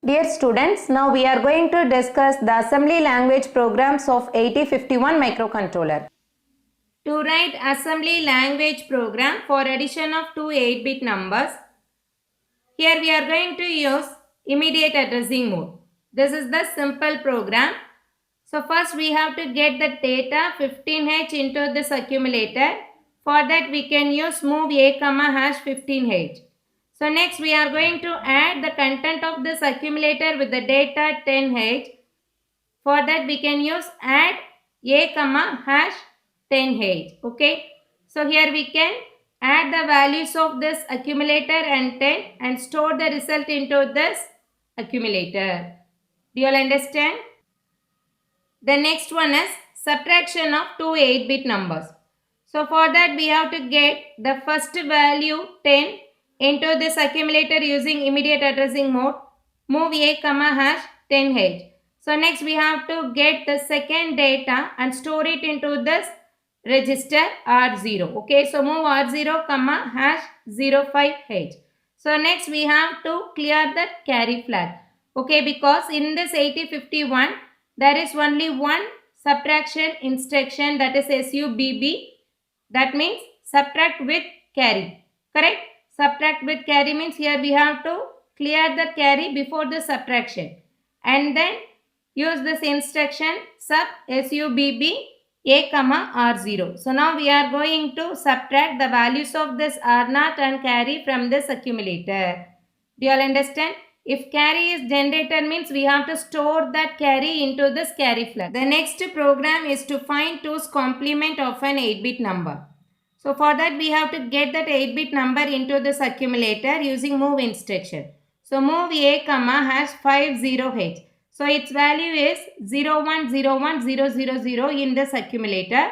Dear students, now we are going to discuss the assembly language programs of 8051 microcontroller. To write assembly language program for addition of two 8-bit numbers, here we are going to use immediate addressing mode. This is the simple program. So first we have to get the data 15H into this accumulator. For that we can use move a comma hash 15H. So next we are going to add the content of this accumulator with the data 10H. For that we can use add a comma hash 10H. Okay. So here we can add the values of this accumulator and 10 and store the result into this accumulator. Do you all understand? The next one is subtraction of two 8-bit numbers. So for that we have to get the first value 10 into this accumulator using immediate addressing mode. Move a comma hash 10H. So next we have to get the second data and store it into this register R0. Okay, so move R0 comma hash 05H. So next we have to clear the carry flag. Okay, because in this 8051 there is only one subtraction instruction, that is SUBB. That means subtract with carry. Correct? Subtract with carry means here we have to clear the carry before the subtraction. And then use this instruction sub SUBB a comma R0. So now we are going to subtract the values of this R0 and carry from this accumulator. Do you all understand? If carry is generated means we have to store that carry into this carry flag. The next program is to find 2's complement of an 8-bit number. So for that we have to get that 8-bit number into this accumulator using move instruction. So move a comma hash 50H. So its value is 0101000 in this accumulator.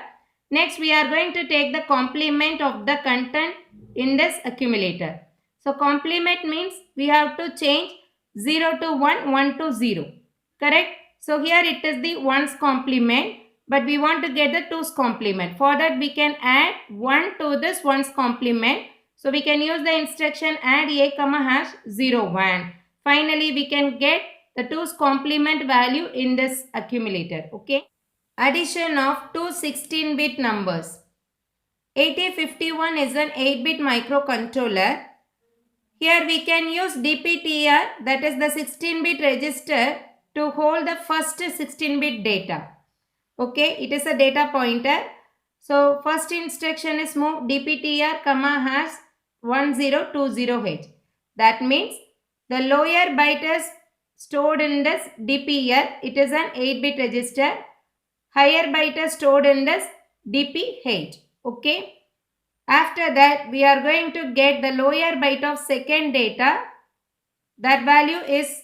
Next we are going to take the complement of the content in this accumulator. So complement means we have to change 0 to 1, 1 to 0. Correct? So here it is the 1's complement, but we want to get the 2's complement. For that we can add 1 to this 1's complement. So we can use the instruction add a comma hash 01. Finally we can get the 2's complement value in this accumulator. Okay. Addition of two 16-bit numbers. 8051 is an 8-bit microcontroller. Here we can use DPTR, that is the 16-bit register, to hold the first 16-bit data. Okay, it is a data pointer. So first instruction is move DPTR comma hash 1020H. That means the lower byte is stored in this DPR. It is an 8-bit register. Higher byte is stored in this DPH. Okay. After that, we are going to get the lower byte of second data. That value is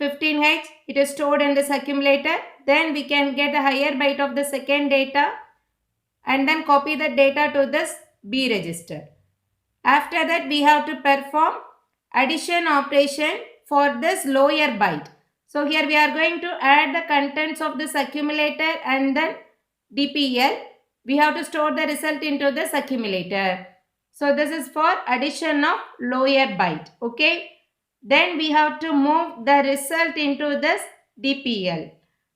15H. It is stored in this accumulator. Then we can get the higher byte of the second data and then copy the data to this B register. After that, we have to perform addition operation for this lower byte. So here we are going to add the contents of this accumulator and then DPL. We have to store the result into this accumulator. So this is for addition of lower byte. Okay. Then we have to move the result into this DPL.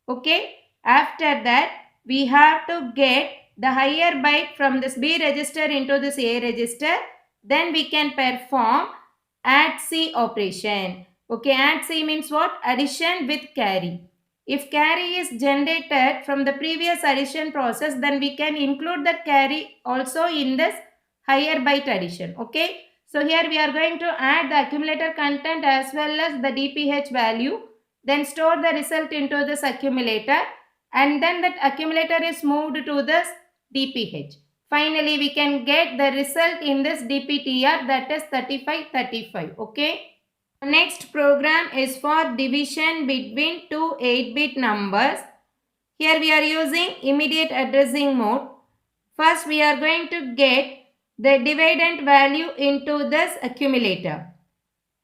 Okay. After that we have to get the higher byte from this B register into this A register. Then we can perform add C operation. Okay. Add C means what? Addition with carry. If carry is generated from the previous addition process, then we can include that carry also in this higher byte addition. Okay. So here we are going to add the accumulator content as well as the DPH value. Then store the result into this accumulator. And then that accumulator is moved to this DPH. Finally, we can get the result in this DPTR, that is 3535. Okay. Next program is for division between two 8-bit numbers. Here we are using immediate addressing mode. First we are going to get the dividend value into this accumulator.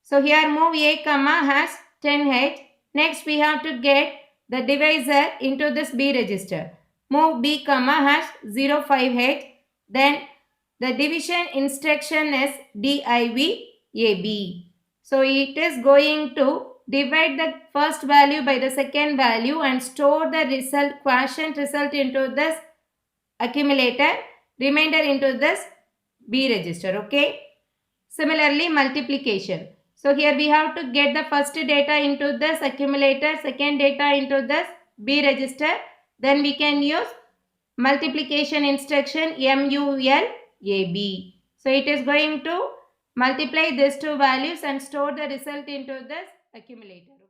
So here move a comma hash 10H. Next we have to get the divisor into this B register. Move B comma hash 05H. Then the division instruction is DIV AB. So it is going to divide the first value by the second value and store the result, quotient result into this accumulator, remainder into this B register. Okay. Similarly, multiplication. So here we have to get the first data into this accumulator, second data into this B register. Then we can use multiplication instruction MULAB. So it is going to multiply these two values and store the result into this accumulator.